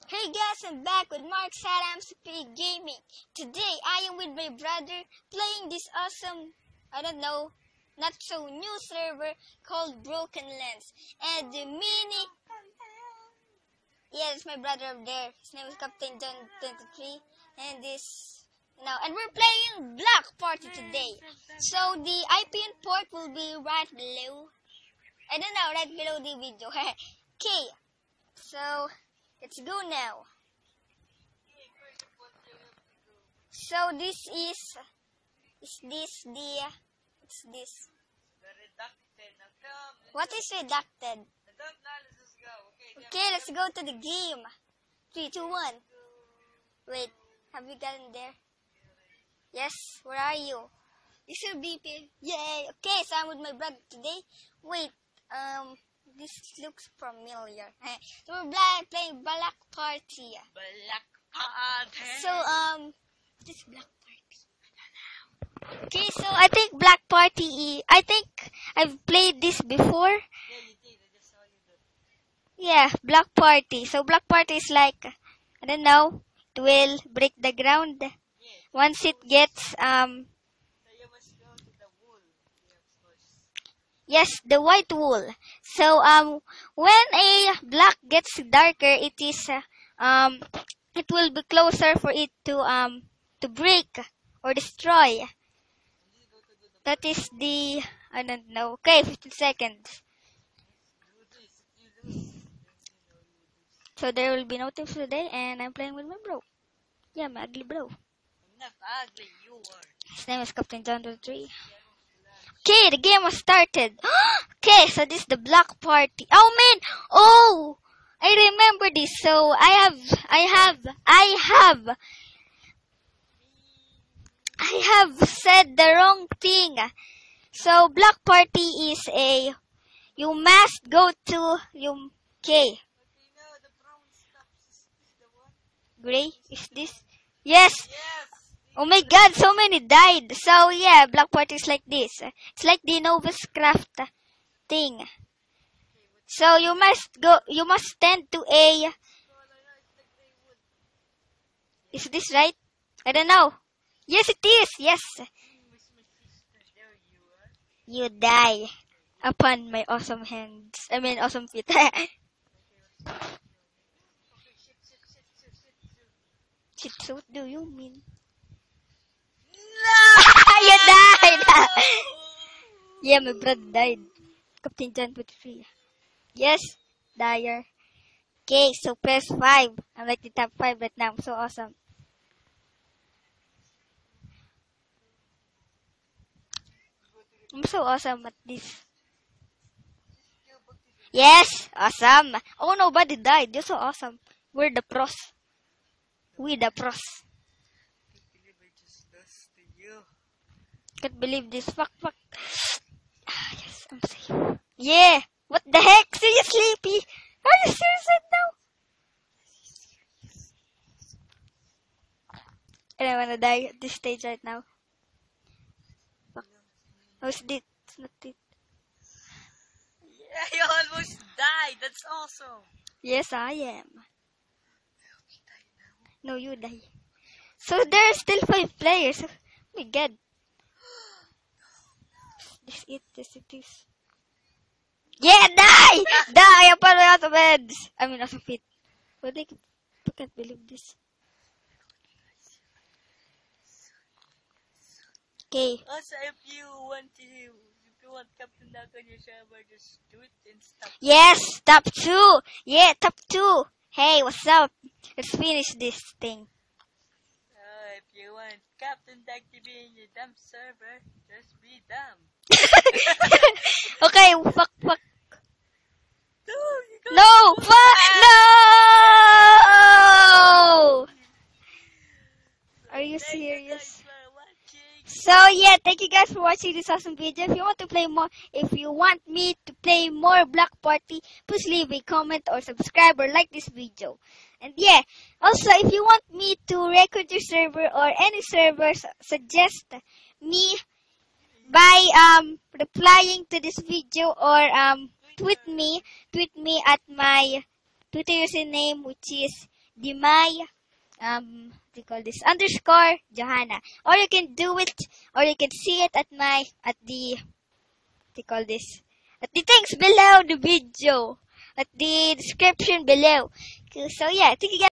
Hey guys, I'm back with Mark Adams Gaming. Today I am with my brother playing this awesome, not so new server called Broken Lens. And the mini, yeah, it's my brother up there. His name is Captain John 23, and and we're playing Block Party today. So the IPN port will be right below. Right below the video. Okay, so let's go now. So this is this the what's this? The redacted. What is redacted? Let's go. Okay, let's go to the game. 3, 2, 1. Wait, have you gotten there? Yes, where are you? This is BP. Yay! Okay, so I'm with my brother today. Wait, this looks familiar. So we're playing Block Party. Black Party. So, this Block Party. Okay, so I think Block Party, I think I've played this before. Yeah, you did. I just saw you do. Yeah, Block Party. So Block Party is like, I don't know, it will break the ground. Yeah. Once it gets, So you must go to the wool. Yeah, of course. yes, the white wool. So, when a block gets darker, it will be closer for it to break or destroy. You go to do the That is the, I don't know. Okay, 15 seconds. do this. If you lose, So there will be no tips today, and I'm playing with my bro. Yeah, my ugly bro. I'm not ugly. You are. His name is Captain John 3. Okay, the game has started. Okay, so this is the Block Party. Oh man! Oh! I remember this. So I have said the wrong thing. So Block Party is you must go to okay. Okay, now the brown stuff is the one. Gray is this? Yes. Yes. Oh my God, so many died. So yeah, Block Party is like this. It's like the Novus Craft thing. So you must stand to a, is this right? I don't know. Yes, it is. Yes. With my sister, there you are. You die upon my awesome hands. I mean, awesome feet. Okay, Shit, so what do you mean? No! You died! Yeah, my brother died. Captain John 23. Yes, Dyer. Okay, so press 5. I'm like the top 5 right now. I'm so awesome. I'm so awesome at this. Yes, awesome. Oh, nobody died. You're so awesome. We're the pros. We the pros. I believe I just lost to you. Can't believe this. Fuck. Ah, yes, I'm safe. Yeah. What the heck? So you sleepy? Are you serious right now? I don't wanna die at this stage right now. Fuck. Oh, it's it. It's not it. Yeah, you almost died. That's awesome. Yes, I am. No, you die. So there are still 5 players. Oh my God. This it is. Yeah, die! Die upon my awesome heads! I mean, awesome feet. But I can't believe this. Okay. Also, if you want Captain Duck on your server, just do it and stop. Yes, top 2. Yeah, top 2. Hey, what's up? Let's finish this thing. If you want Captain Duck to be in your dumb server, just be dumb. Okay, fuck. No, you go. No, fuck, no! Are you Thank you guys serious? for watching. So yeah, thank you guys for watching this awesome video. If you want me to play more Block Party, please leave a comment or subscribe or like this video. And yeah, also if you want me to record your server or any servers, suggest me by replying to this video or tweet me at my Twitter username, which is my what do you call this, underscore Johanna, or you can do it, or you can see it at the what do you call this, at the things below the video, at the description below. So yeah, thank you guys.